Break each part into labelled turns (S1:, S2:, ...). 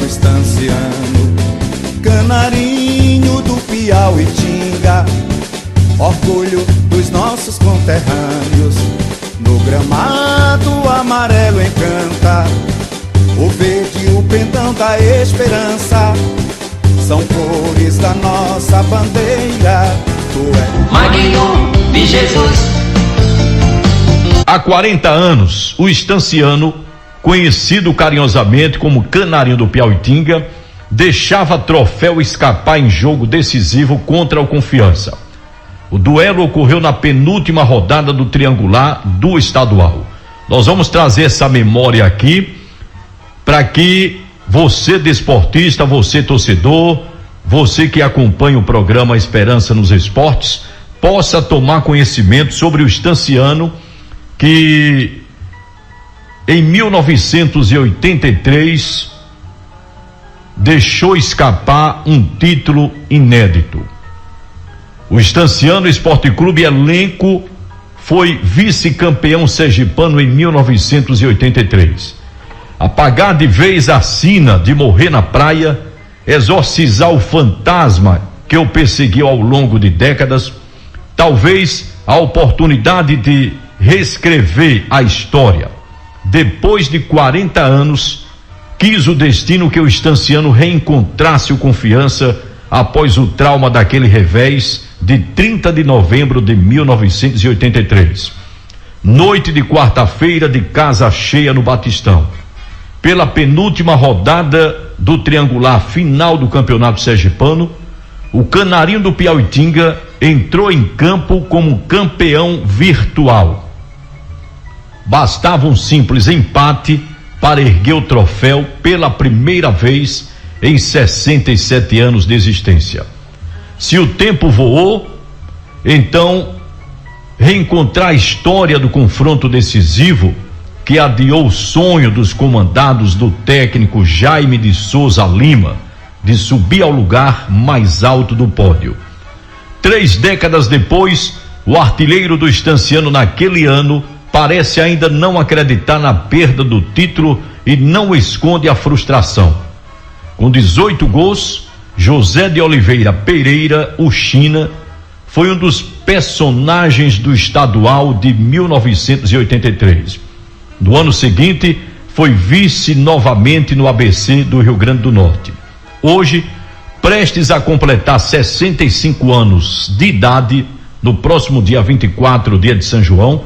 S1: do Estanciano, canarinho do Piauitinga, orgulho dos nossos conterrâneos. No gramado amarelo encanta, o verde e o pendão da esperança, são cores da nossa bandeira. Tu és
S2: Maguinho de Jesus.
S3: Há 40 anos, o Estanciano, conhecido carinhosamente como Canarinho do Piauitinga, deixava troféu escapar em jogo decisivo contra o Confiança. O duelo ocorreu na penúltima rodada do triangular do estadual. Nós vamos trazer essa memória aqui para que você desportista, você torcedor, você que acompanha o programa Esperança nos Esportes, possa tomar conhecimento sobre o Estanciano, que em 1983 deixou escapar um título inédito. O Estanciano Esporte Clube Elenco foi vice-campeão sergipano em 1983. Apagar de vez a sina de morrer na praia, exorcizar o fantasma que o perseguiu ao longo de décadas, talvez a oportunidade de reescrever a história. Depois de 40 anos, quis o destino que o Estanciano reencontrasse o Confiança após o trauma daquele revés de 30 de novembro de 1983. Noite de quarta-feira de casa cheia no Batistão. Pela penúltima rodada do triangular final do Campeonato Sergipano, o Canarinho do Piauitinga entrou em campo como campeão virtual. Bastava um simples empate para erguer o troféu pela primeira vez em 67 anos de existência. Se o tempo voou, então reencontrar a história do confronto decisivo que adiou o sonho dos comandados do técnico Jaime de Souza Lima de subir ao lugar mais alto do pódio. 3 décadas depois, o artilheiro do Estanciano naquele ano parece ainda não acreditar na perda do título e não esconde a frustração. Com 18 gols, José de Oliveira Pereira, o China, foi um dos personagens do estadual de 1983. No ano seguinte, foi vice novamente no ABC do Rio Grande do Norte. Hoje, prestes a completar 65 anos de idade, no próximo dia 24, dia de São João,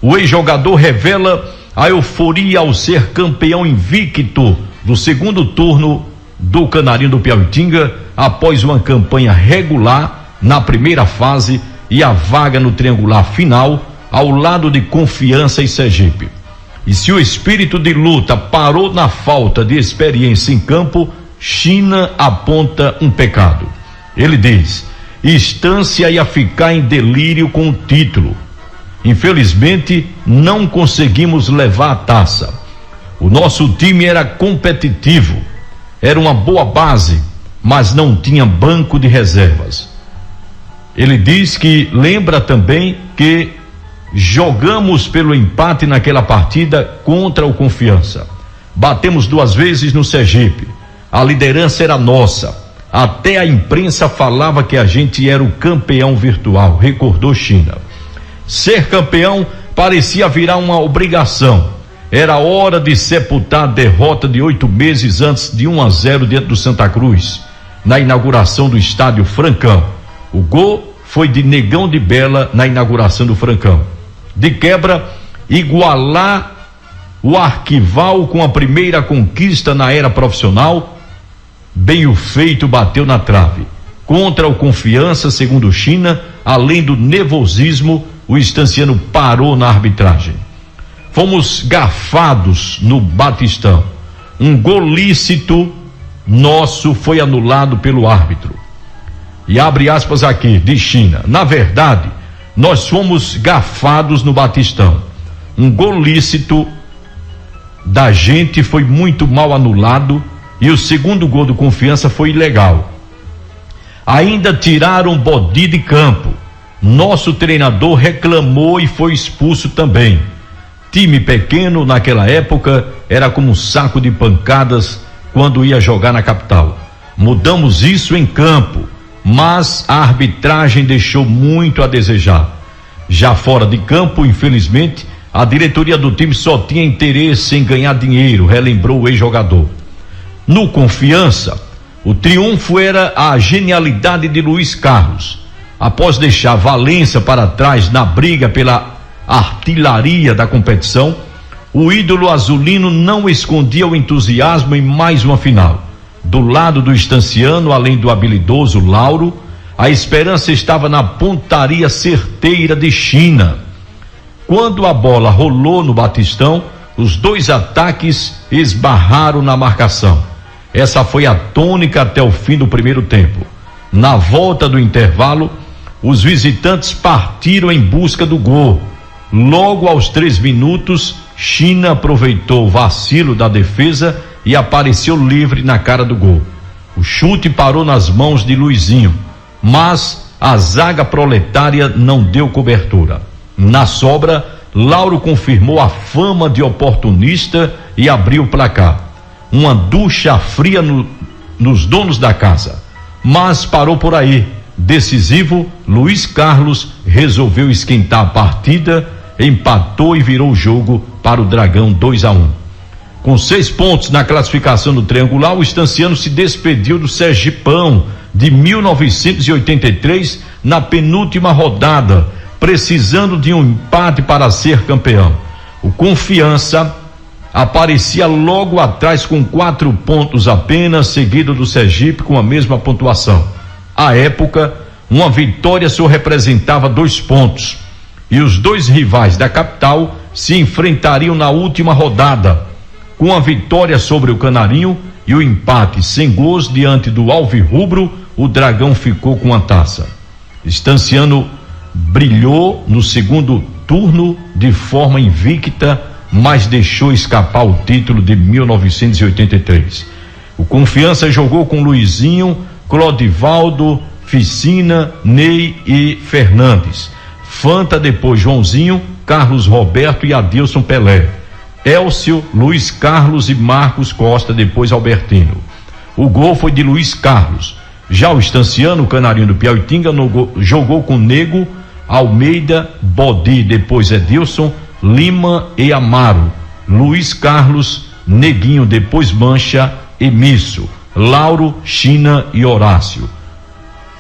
S3: o ex-jogador revela a euforia ao ser campeão invicto do segundo turno do Canarinho do Piauitinga, após uma campanha regular na primeira fase e a vaga no triangular final, ao lado de Confiança e Sergipe. E se o espírito de luta parou na falta de experiência em campo, China aponta um pecado. Ele diz: Estância ia ficar em delírio com o título. Infelizmente, não conseguimos levar a taça. O nosso time era competitivo, era uma boa base, mas não tinha banco de reservas. Ele diz que lembra também que jogamos pelo empate naquela partida contra o Confiança. Batemos 2 vezes no Sergipe. A liderança era nossa. Até a imprensa falava que a gente era o campeão virtual, recordou China. Ser campeão parecia virar uma obrigação. Era hora de sepultar a derrota de 8 meses antes de 1-0 diante do Santa Cruz, na inauguração do estádio Francão. O gol foi de Negão de Bela na inauguração do Francão. De quebra, igualar o arquival com a primeira conquista na era profissional, bem o feito bateu na trave. Contra o Confiança, segundo China, além do nervosismo, o Estanciano parou na arbitragem. Fomos garfados no Batistão. Um gol lícito nosso foi anulado pelo árbitro. E abre aspas aqui, de China: na verdade, nós fomos garfados no Batistão. Um gol lícito da gente foi muito mal anulado e o segundo gol do Confiança foi ilegal. Ainda tiraram Bodi de campo. Nosso treinador reclamou e foi expulso também. Time pequeno naquela época era como um saco de pancadas quando ia jogar na capital. Mudamos isso em campo, mas a arbitragem deixou muito a desejar. Já fora de campo, infelizmente, a diretoria do time só tinha interesse em ganhar dinheiro, relembrou o ex-jogador. No Confiança, o triunfo era a genialidade de Luiz Carlos. Após deixar Valência para trás na briga pela artilharia da competição, o ídolo azulino não escondia o entusiasmo em mais uma final. Do lado do estanciano, além do habilidoso Lauro, a esperança estava na pontaria certeira de China. Quando a bola rolou no Batistão, os dois ataques esbarraram na marcação. Essa foi a tônica até o fim do primeiro tempo. Na volta do intervalo, os visitantes partiram em busca do gol. Logo aos 3 minutos, China aproveitou o vacilo da defesa e apareceu livre na cara do gol. O chute parou nas mãos de Luizinho, mas a zaga proletária não deu cobertura. Na sobra, Lauro confirmou a fama de oportunista e abriu o placar. Uma ducha fria nos donos da casa. Mas parou por aí. Decisivo, Luiz Carlos resolveu esquentar a partida, empatou e virou o jogo para o Dragão 2-1. Com 6 pontos na classificação do triangular, o estanciano se despediu do Sergipão de 1983 na penúltima rodada, precisando de um empate para ser campeão. O Confiança aparecia logo atrás com 4 pontos apenas, seguido do Sergipe com a mesma pontuação. À época, uma vitória só representava 2 pontos, e os dois rivais da capital se enfrentariam na última rodada. Com a vitória sobre o Canarinho e o empate sem gols diante do Alvirrubro, o Dragão ficou com a taça. Estanciano brilhou no segundo turno de forma invicta, mas deixou escapar o título de 1983. O Confiança jogou com Luizinho, Clodivaldo, Ficina, Ney e Fernandes. Fanta depois Joãozinho, Carlos Roberto e Adilson Pelé. Elcio, Luiz Carlos e Marcos Costa, depois Albertino. O gol foi de Luiz Carlos. Já o estanciano, o Canarinho do Piauitinga, jogou com Nego, Almeida, Bodi, depois Edilson, Lima e Amaro. Luiz Carlos, Neguinho, depois Mancha e Misso. Lauro, China e Horácio.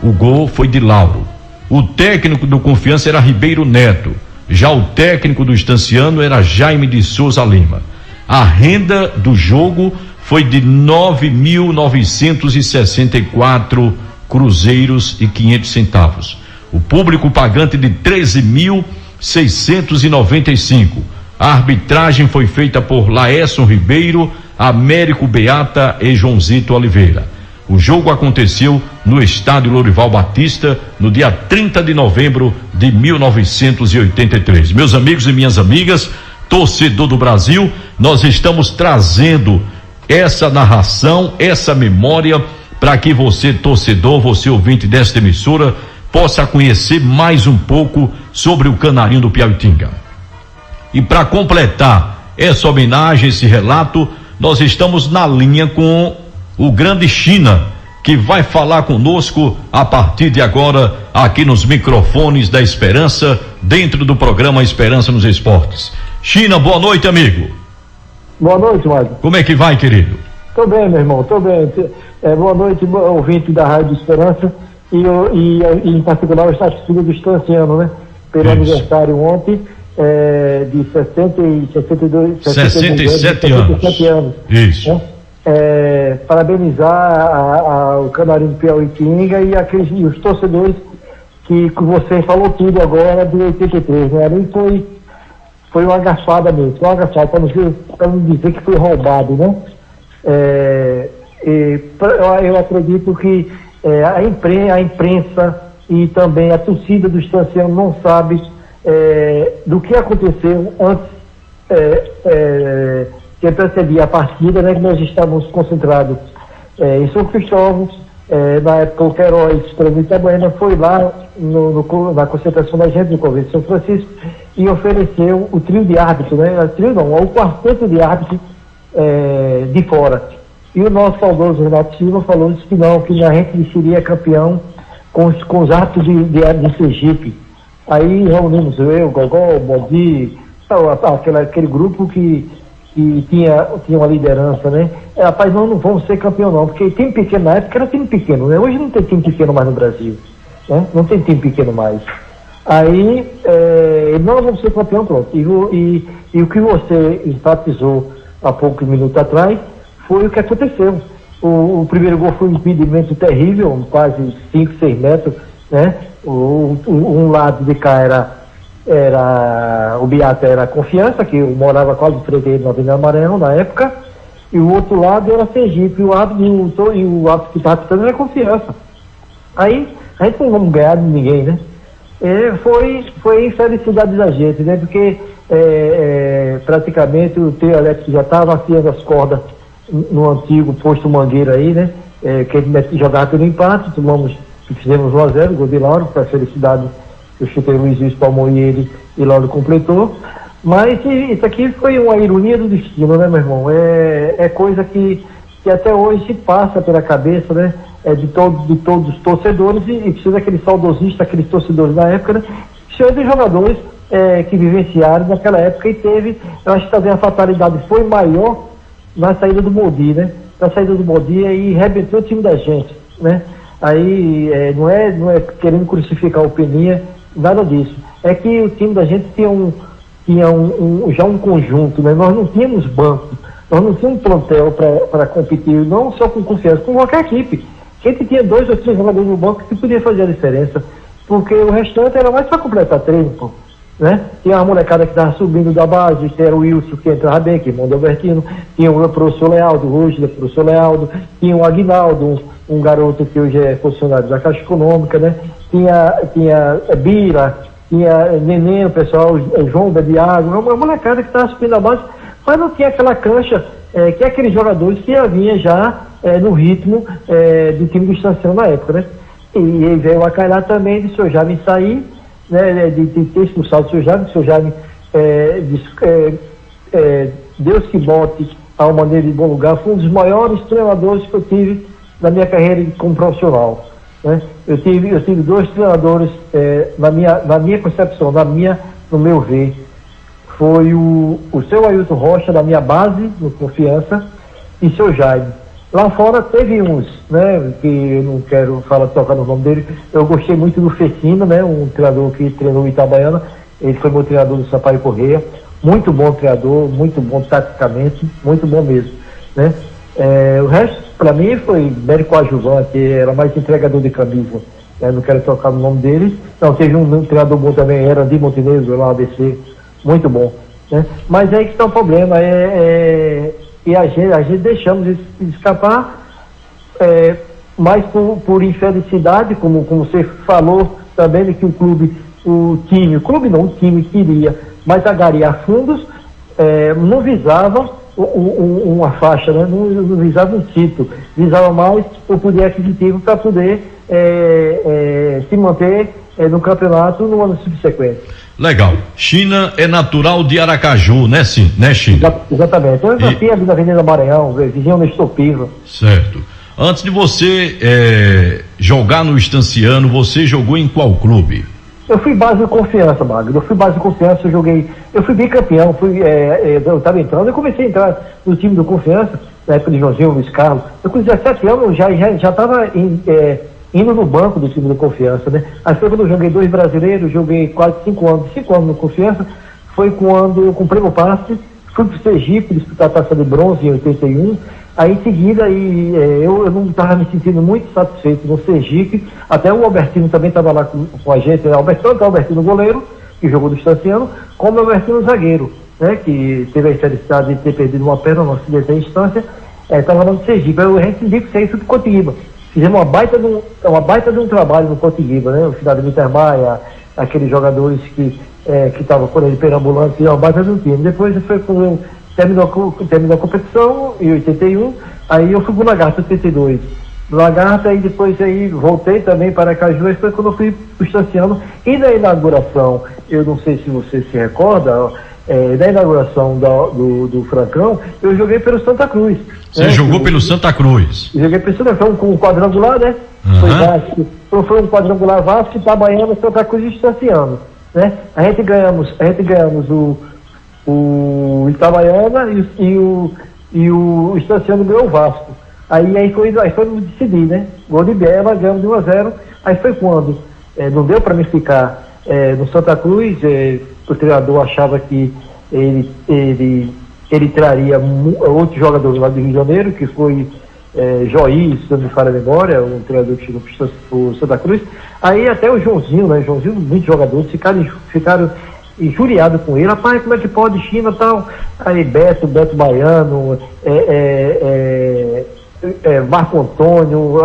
S3: O gol foi de Lauro. O técnico do Confiança era Ribeiro Neto. Já o técnico do estanciano era Jaime de Souza Lima. A renda do jogo foi de 9.964 cruzeiros e 500 centavos. O público pagante de 13.695. A arbitragem foi feita por Laércio Ribeiro, Américo Beata e Joãozito Oliveira. O jogo aconteceu no estádio Lourival Batista no dia 30 de novembro de 1983. Meus amigos e minhas amigas, torcedor do Brasil, nós estamos trazendo essa narração, essa memória, para que você, torcedor, você ouvinte desta emissora, possa conhecer mais um pouco sobre o Canarinho do Piauitinga. E para completar essa homenagem, esse relato, nós estamos na linha com o grande China, que vai falar conosco a partir de agora aqui nos microfones da Esperança, dentro do programa Esperança nos Esportes. China, boa noite, amigo.
S4: Boa noite, Mário.
S3: Como é que vai, querido?
S4: Tô bem, meu irmão, tô bem. Boa noite, ouvinte da Rádio Esperança e em particular o estatístico do estanciano, né? Pelo aniversário ontem, de 67 anos.
S3: Isso.
S4: Né? Parabenizar o Canarinho do Piauitinga e os torcedores que você falou tudo agora do 83, né? Ali foi uma agachada mesmo, para não dizer que foi roubado, né? Eu acredito que a imprensa e também a torcida do estanciano não sabe do que aconteceu antes que precedia a partida, né, que nós estávamos concentrados em São Cristóvão. Na época o Queiroz, presidente da Buena, foi lá na concentração da gente no Convento de São Francisco e ofereceu o trio de árbitros, né? O quarteto de árbitros de fora. E o nosso saudoso Renato Silva falou, disse que não, que a gente seria campeão com os atos de Sergipe. Aí reunimos eu, Gogó, Bodi, aquele grupo que tinha uma liderança, né? Rapaz, não vamos ser campeão não, porque time pequeno na época era time pequeno, né? Hoje não tem time pequeno mais no Brasil, né? Não tem time pequeno mais. Aí, não vamos ser campeão, pronto. E o que você enfatizou há poucos minutos atrás foi o que aconteceu. O primeiro gol foi um impedimento terrível, quase 5, 6 metros, né? Um lado de cá era o Biata era a Confiança, que eu morava quase de frente a ele na Avenida Maranhão na época, e o outro lado era Sergipe, e o árbitro que estava pitando era Confiança. Aí a gente não vamos ganhar de ninguém, né? Foi infelicidade da gente, né? Porque praticamente o trio elétrico já estava afiando as cordas no antigo posto Mangueira aí, né? Que a gente jogava pelo empate, fizemos 1-0, gol de Lauro, para a felicidade que eu chutei o Luiz espalmou e ele, e Lauro completou. Mas isso aqui foi uma ironia do destino, né, meu irmão? É coisa que até hoje se passa pela cabeça, né? De todos os torcedores e precisa daqueles saudosistas, aqueles torcedores da época, né? Precisa de jogadores que vivenciaram naquela época e teve, eu acho que também a fatalidade foi maior na saída do Modi, né? Na saída do Modi e arrebentou o time da gente, né? Aí não é querendo crucificar o Peninha, nada disso. É que o time da gente tinha já um conjunto, né? Nós não tínhamos banco, nós não tínhamos plantel para competir, não só com Confiança, com qualquer equipe. A gente tinha 2 ou 3 jogadores no banco que podia fazer a diferença, porque o restante era mais para completar treino, pô, né? Tinha uma molecada que estava subindo da base, que era o Wilson, que entrava bem, que irmão do Albertino, tinha o professor Lealdo, hoje o professor Lealdo, tinha o Aguinaldo, um garoto que hoje é funcionário da Caixa Econômica, né? Tinha Bira, tinha Neném, o pessoal, João Bediago, uma molecada que estava subindo da base, mas não tinha aquela cancha que é aqueles jogadores que havia já no ritmo do time do Estanciano na época, né? E aí veio a calhar também de o Sr. Jaime sair, né? De ter expulsado o Sr. Jaime, o Sr. Jaime Deus que bote a uma maneira de bom lugar, foi um dos maiores treinadores que eu tive na minha carreira como profissional, né? Eu tive 2 treinadores na minha concepção, no meu ver. Foi o seu Ailton Rocha, da minha base, no Confiança, e seu Jaime. Lá fora teve uns, né, que eu não quero tocar no nome dele, eu gostei muito do Fecino, né, um treinador que treinou o Itabaiana, ele foi meu treinador do Sampaio Corrêa, muito bom treinador, muito bom taticamente, muito bom mesmo, né. O resto, para mim, foi mero coadjuvante, era mais entregador de camisa, né, não quero tocar no nome dele. Não, teve um treinador bom também, era de Montenegro, lá no ABC, muito bom, né? Mas é aí que está o problema, e a gente deixamos isso escapar, mais por infelicidade, como você falou também, de que o time queria mais agariar fundos, não visava uma faixa, né? Não visava um título, visava mais o poder aquisitivo para poder se manter no campeonato no ano subsequente.
S3: Legal. China é natural de Aracaju, né, China?
S4: Exatamente. Eu nasci ali na Avenida Maranhão, vizinho Nestor Piva.
S3: Certo. Antes de você jogar no Estanciano, você jogou em qual clube?
S4: Eu fui base de Confiança, Magno. Eu fui bicampeão, eu estava entrando, eu comecei a entrar no time do Confiança, na época de Joãozinho, Luiz Carlos. Eu com 17 anos já estava indo no banco do time do Confiança, né? Aí foi quando eu joguei 2 brasileiros, joguei quase 5 anos no Confiança, foi quando eu comprei meu passe, fui pro Sergipe disputar a Taça de Bronze em 81, aí em seguida eu não estava me sentindo muito satisfeito no Sergipe, até o Albertino também estava lá com a gente, Albertino goleiro, que jogou do Estanciano, como o Albertino zagueiro, né? Que teve a infelicidade de ter perdido uma perna no acidente da instância, estava lá no Sergipe, aí a gente indica que isso de Cotiba. Fizemos uma baita de um trabalho no Cotiba, né? O final de Mittermeier, aqueles jogadores que estavam por ele perambulando, fizeram uma baita de um time. Depois foi quando terminou a competição, em 81, aí eu fui pro Lagarto, em 82. No Lagarto, aí depois voltei também para Aracaju, foi quando eu fui pro Estanciano. E na inauguração, eu não sei se você se recorda, da inauguração do Francão, eu joguei pelo Santa Cruz.
S3: Você jogou pelo Santa Cruz?
S4: Joguei pelo Santa Cruz, com um quadrangular, né? Foi um quadrangular Vasco, Itabaiana, Santa Cruz e Estaciano, né? A gente ganhamos o Itabaiana e o Estaciano ganhou o Vasco. Aí foi no decidir, né? Gol de Bela, ganhamos de 1-0. Aí foi quando não deu para mim ficar no Santa Cruz, o treinador achava que ele traria outro jogador lá do Rio de Janeiro, que foi Joí, se não me falha a memória, um treinador que chegou para o Santa Cruz. Aí até o Joãozinho, né? Joãozinho, muitos jogadores ficaram injuriados com ele. Rapaz, como é que pode China e tal? Aí Beto Baiano, Marco Antônio,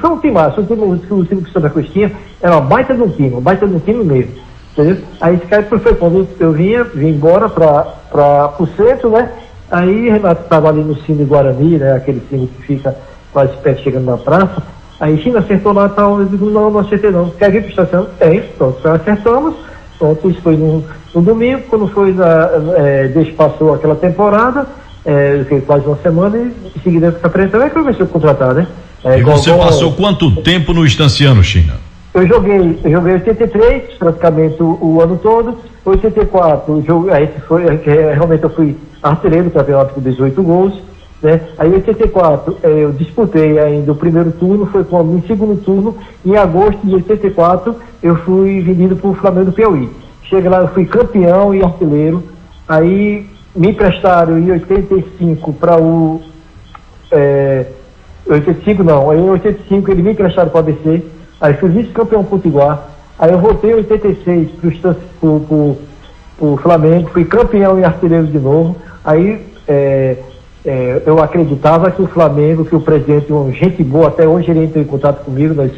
S4: foi um time massa, o time que o Santa Cruz tinha era uma baita de um time mesmo, entendeu? Aí esse cara foi quando eu vim embora para o centro, né? Aí Renato estava ali no Cine Guarani, né? Aquele cine que fica quase perto, chegando na praça. Aí China acertou lá e tal, eu digo, não acertei não, quer vir para a estação? Pronto, acertamos, pronto, isso foi no domingo, quando foi desde passou aquela temporada, quase uma semana, e em seguida essa pressão é que comecei a contratar, né?
S3: E você passou quanto tempo no Estaciano, China?
S4: Eu joguei 83, praticamente o ano todo. 84, realmente eu fui artilheiro do campeonato com 18 gols, né? Aí 84, eu disputei ainda o primeiro turno, foi no segundo turno, em agosto de 84, eu fui vendido para o Flamengo do Piauí. Cheguei lá, eu fui campeão e artilheiro, aí me emprestaram em 85 para o... 85 não, aí em 85 ele me emprestaram para o ABC, aí fui vice-campeão potiguar, aí eu voltei em 86 para o Flamengo, fui campeão e artilheiro de novo, aí eu acreditava que o Flamengo, que o presidente, gente boa, até hoje ele entrou em contato comigo, nós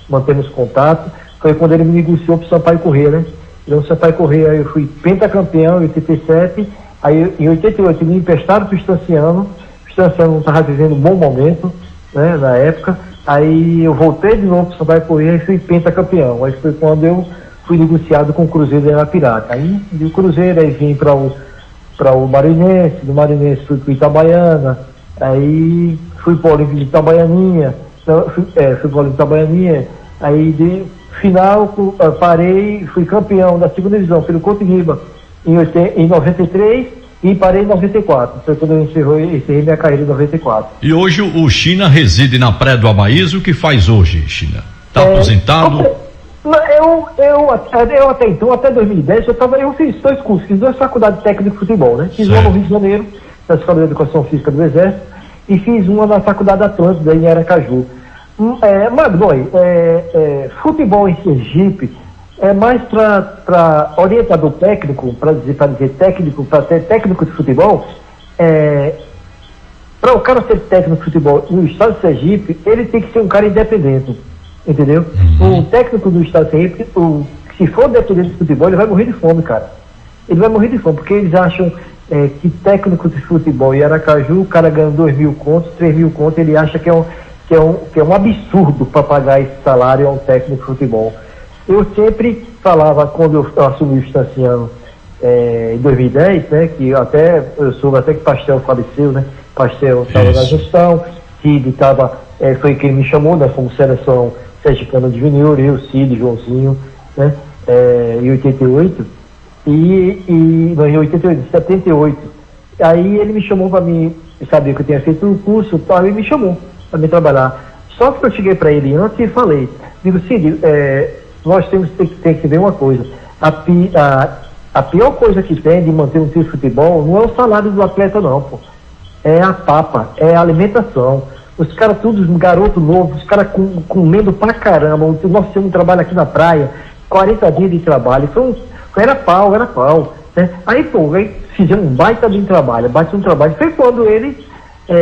S4: mantemos contato, foi quando ele me negociou para o Sampaio Corrêa, né? Então o Sampaio Corrêa, eu fui pentacampeão em 87, aí em 88 me emprestaram para o Estaciano estava vivendo um bom momento, né, na época, aí eu voltei de novo para o Sampaio Corrêa e fui pentacampeão, aí foi quando eu fui negociado com o Cruzeiro da Pirata, aí do Cruzeiro aí vim para o Marinense, do Marinense fui para o Itabaiana, aí fui para o Olímpico de Itabaianinha, fui para o Olímpico de Itabaianinha, aí de final parei, fui campeão da segunda divisão pelo Cotigiba em 93 e parei em 94, foi quando eu encerrei minha carreira em 94.
S3: E hoje o China reside na Praia do Amaíso, o que faz hoje, China? Está aposentado?
S4: Eu até então, até 2010, eu fiz 2 cursos, fiz 2 faculdades técnicas de futebol, né? Fiz uma no Rio de Janeiro, na Escola de Educação Física do Exército, e fiz uma na Faculdade Atlântida, em Aracaju. Magdoi, futebol em Sergipe é mais para orientador técnico, para dizer técnico, para ser técnico de futebol, para o cara ser técnico de futebol no estado de Sergipe, ele tem que ser um cara independente, entendeu? O técnico do estado de Sergipe, se for dependente de futebol, ele vai morrer de fome, cara. Ele vai morrer de fome, porque eles acham que técnico de futebol em Aracaju, o cara ganha 2.000 contos, 3.000 contos, ele acha que é um absurdo para pagar esse salário a um técnico de futebol. Eu sempre falava, quando eu assumi o Estaciano em 2010, né, que eu soube até que Pastel faleceu, né? Pastel estava na gestão, Cid estava, foi quem me chamou, nós fomos seleção sergipana de junior, eu, Cid, Joãozinho, né? Em 88, não, em 88, 78. Aí ele me chamou para mim, sabia que eu tinha feito o curso, tal, ele me chamou para me trabalhar. Só que eu cheguei para ele antes e falei, digo, Cid, nós temos que ver uma coisa, a pior coisa que tem de manter um time de futebol não é o salário do atleta não, pô. É a papa, é a alimentação. Os caras todos garoto novo, os caras comendo pra caramba. O nosso time trabalha aqui na praia, 40 dias de trabalho, era pau, né? Aí fizemos um baita de trabalho. Foi quando ele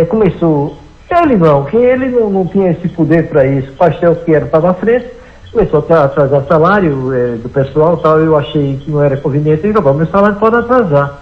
S4: começou, ele não tinha esse poder para isso, o Pastel que estava à frente, começou a atrasar salário do pessoal, tal, eu achei que não era conveniente, e meu salário pode atrasar.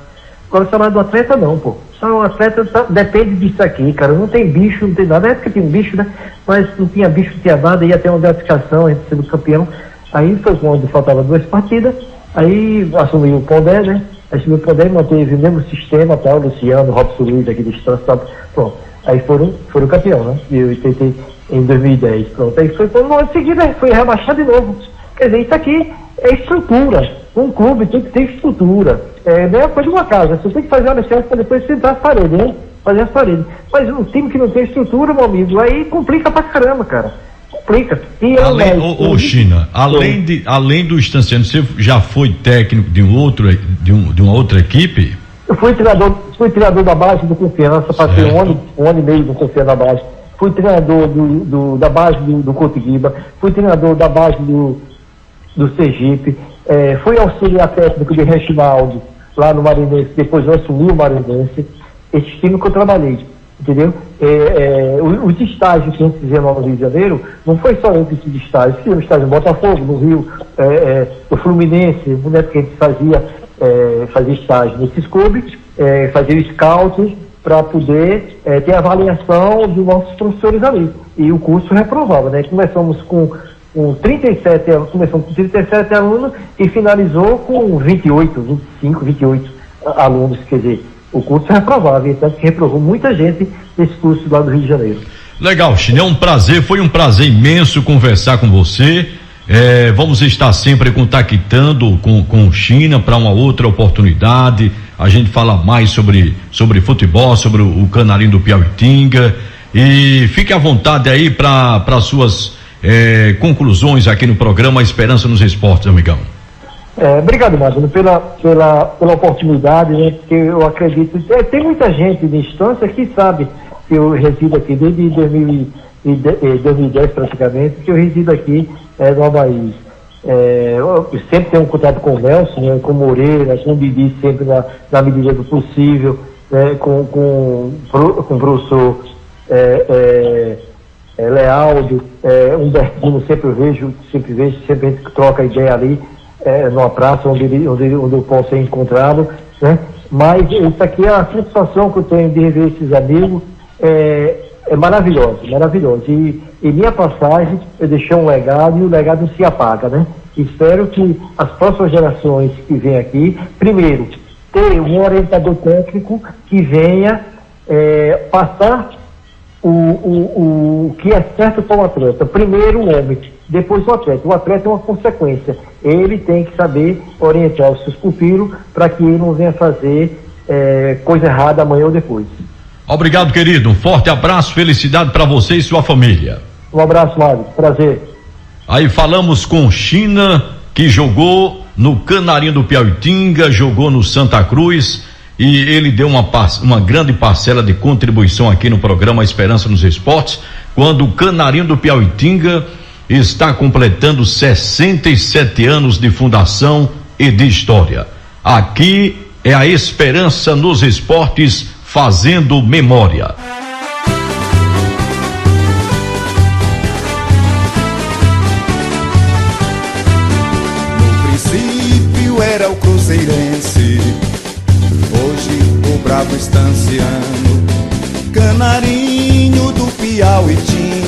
S4: Agora o salário do atleta não, pô. Só o atleta depende disso aqui, cara. Não tem bicho, não tem nada. Na época tinha um bicho, né? Mas não tinha bicho, não tinha nada, ia ter uma gratificação, a gente sendo campeão. Aí foi quando faltava 2 partidas, aí assumi o Pondé, né? a gente não poder manteve o mesmo sistema, tal, Luciano, Robson Luiz aqui de distância, tal, pronto. Aí foram campeão, né? E eu tentei em 2010, pronto. Aí foi, no ano seguinte, foi rebaixado de novo. Quer dizer, isso aqui é estrutura. Um clube tem que ter estrutura. É a mesma coisa de uma casa. Você tem que fazer uma licença para depois sentar as paredes, né? Fazer as paredes. Mas um time que não tem estrutura, meu amigo, aí complica pra caramba, cara. Complica. E
S3: China, além do Estanciano, você já foi técnico de uma outra equipe?
S4: Eu fui treinador da base do Confiança, passei um ano e meio no Confiança da base. Fui treinador da base do Cotiguiba, fui treinador da base do Sergipe, fui auxiliar técnico de Reginaldo lá no Marinense, depois eu assumi o Marinense. Esse time que eu trabalhei, entendeu? Os estágios que a gente fizia no Rio de Janeiro, não foi só eu que fiz estágio, fiz o estágio no Botafogo, no Rio, o Fluminense, no momento que a gente fazia estágio nesses clubes, fazia scouting para poder ter avaliação dos nossos professores ali. E o curso reprovava, né? Começamos com 37 alunos e finalizou com 28 alunos, quer dizer, o curso é reprovável, tanto que reprovou muita gente nesse curso lá do Rio de Janeiro.
S3: Legal, China, foi um prazer imenso conversar com você. Vamos estar sempre contactando com China para uma outra oportunidade. A gente fala mais sobre futebol, sobre o Canarinho do Piauitinga. E fique à vontade aí para suas conclusões aqui no programa Esperança nos Esportes, amigão.
S4: Obrigado, Márcio, pela oportunidade, né? Porque eu acredito, tem muita gente de Estância que sabe que eu resido aqui desde 2010 praticamente, que eu resido aqui no Havaí. Eu sempre tenho um contato com o Nelson, né, com o Moreira, com o Didi, sempre na medida do possível, né, com o professor Lealdo, Humbertino, sempre a gente troca ideia ali, numa praça onde eu posso ser encontrado, né? Mas isso aqui é a satisfação que eu tenho de rever esses amigos, é maravilhoso. E minha passagem, eu deixei um legado e o legado não se apaga, né? Espero que as próximas gerações que vêm aqui, primeiro, ter um orientador técnico que venha passar o que é certo para o atleta. Primeiro o homem, depois o atleta. O atleta é uma consequência. Ele tem que saber orientar os seus pupilos para que ele não venha fazer coisa errada amanhã ou depois.
S3: Obrigado, querido. Um forte abraço, felicidade para você e sua família.
S4: Um abraço, Mário. Prazer.
S3: Aí falamos com China, que jogou no Canarinho do Piauitinga, jogou no Santa Cruz, e ele deu uma grande parcela de contribuição aqui no programa Esperança nos Esportes, quando o Canarinho do Piauitinga está completando 67 anos de fundação e de história. Aqui é a Esperança nos Esportes, fazendo memória.
S1: No princípio era o cruzeirense, hoje o bravo estanciano, Canarinho do Piauitinga.